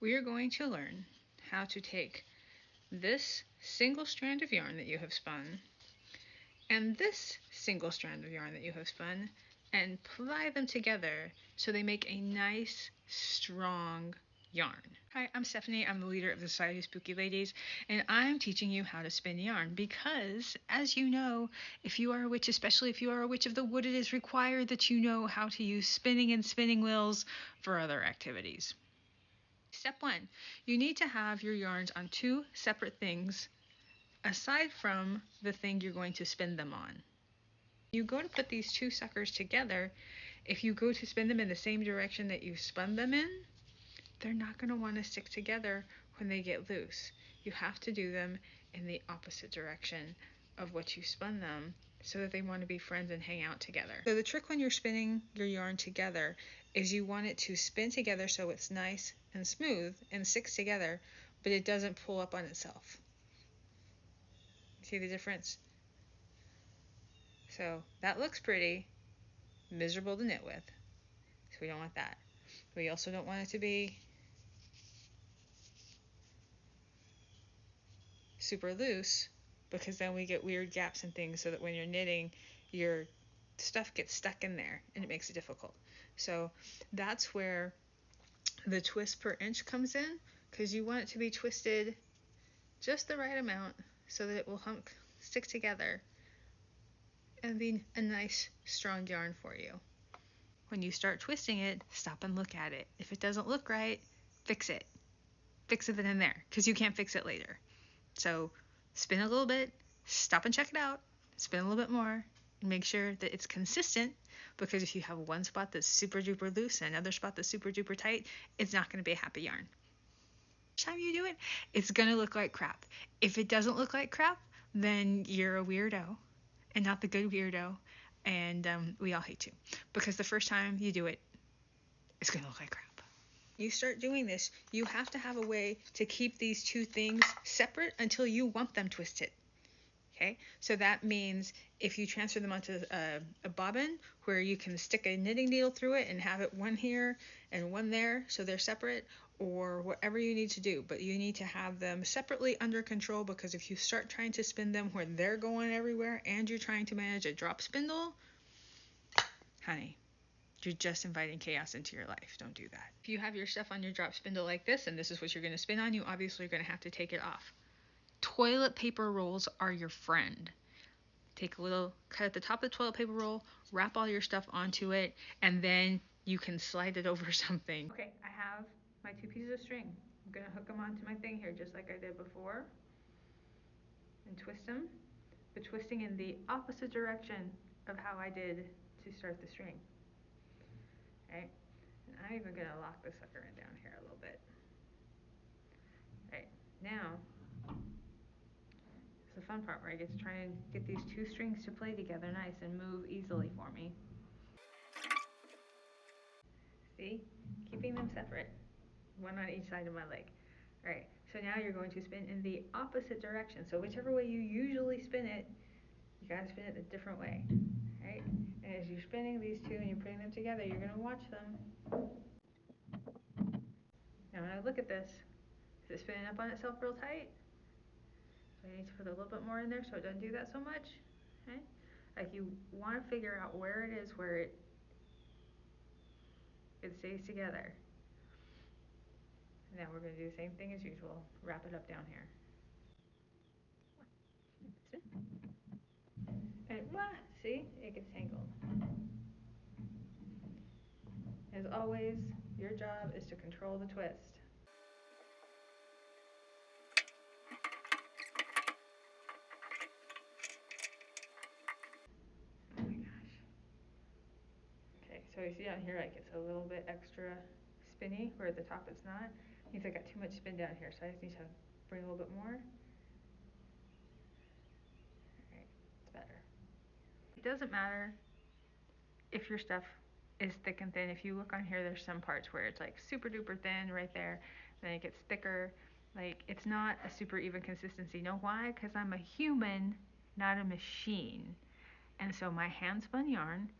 We are going to learn how to take this single strand of yarn that you have spun and this single strand of yarn that you have spun and ply them together so they make a nice, strong yarn. Hi, I'm Stephanie. I'm the leader of the Society of Spooky Ladies, and I'm teaching you how to spin yarn because, as you know, if you are a witch, especially if you are a witch of the wood, it is required that you know how to use spinning and spinning wheels for other activities. Step 1. You need to have your yarns on two separate things aside from the thing you're going to spin them on. You go to put these two suckers together, if you go to spin them in the same direction that you spun them in, they're not going to want to stick together when they get loose. You have to do them in the opposite direction of what you spun them so that they want to be friends and hang out together. So the trick when you're spinning your yarn together is you want it to spin together so it's nice and smooth and sticks together, but it doesn't pull up on itself. See the difference? So that looks pretty, miserable to knit with. So we don't want that. We also don't want it to be super loose because then we get weird gaps and things so that when you're knitting, your stuff gets stuck in there and it makes it difficult. So that's where the twist per inch comes in, because you want it to be twisted just the right amount so that it will stick together and be a nice strong yarn for you. When you start twisting it, stop and look at it. If it doesn't look right, fix it. Fix it in there because you can't fix it later. So spin a little bit, stop and check it out, spin a little bit more, and make sure that it's consistent, because if you have one spot that's super duper loose and another spot that's super duper tight, it's not going to be a happy yarn. Each time you do it, it's going to look like crap. If it doesn't look like crap, then you're a weirdo and not the good weirdo, and we all hate you because the first time you do it, it's going to look like crap. You start doing this, you have to have a way to keep these two things separate until you want them twisted. Okay, so that means if you transfer them onto a bobbin where you can stick a knitting needle through it and have it one here and one there so they're separate, or whatever you need to do, but you need to have them separately under control, because if you start trying to spin them where they're going everywhere and you're trying to manage a drop spindle, honey, you're just inviting chaos into your life. Don't do that. If you have your stuff on your drop spindle like this, and this is what you're going to spin on, you obviously are going to have to take it off. Toilet paper rolls are your friend. Take a little cut at the top of the toilet paper roll, wrap all your stuff onto it, and then you can slide it over something. Okay, I have my two pieces of string. I'm going to hook them onto my thing here just like I did before and twist them, but twisting in the opposite direction of how I did to start the string. Okay, and I'm even going to lock the sucker in down here a little bit. Right, now it's the fun part where I get to try and get these two strings to play together nice and move easily for me. See, keeping them separate, one on each side of my leg. All right, so now you're going to spin in the opposite direction. So whichever way you usually spin it, you gotta spin it a different way. Right? And as you're spinning these two and you're putting them together, you're gonna watch them. Now when I look at this, is it spinning up on itself real tight? So I need to put a little bit more in there so it doesn't do that so much. Okay? Like, you want to figure out where it is where it stays together. Now we're going to do the same thing as usual. Wrap it up down here. Spin. And see, it gets tangled. As always, your job is to control the twist. Oh my gosh. Okay, so you see down here, like, it's a little bit extra spinny where at the top it's not. It means I got too much spin down here, so I just need to bring a little bit more. Alright, it's better. It doesn't matter if your stuff is thick and thin. If you look on here, there's some parts where it's like super duper thin right there, then it gets thicker. Like, it's not a super even consistency. You know why? Because I'm a human, not a machine. And so my hand spun yarn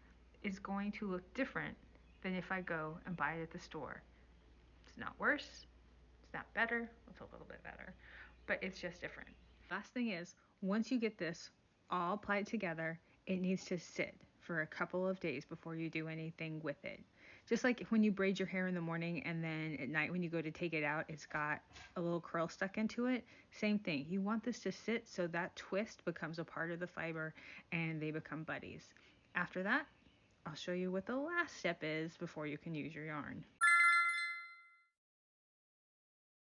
is going to look different than if I go and buy it at the store. It's not worse, not better, it's a little bit better, but it's just different. Last thing is, once you get this all applied together, it needs to sit for a couple of days before you do anything with it. Just like when you braid your hair in the morning and then at night when you go to take it out, it's got a little curl stuck into it. Same thing. You want this to sit so that twist becomes a part of the fiber and they become buddies. After that, I'll show you what the last step is before you can use your yarn.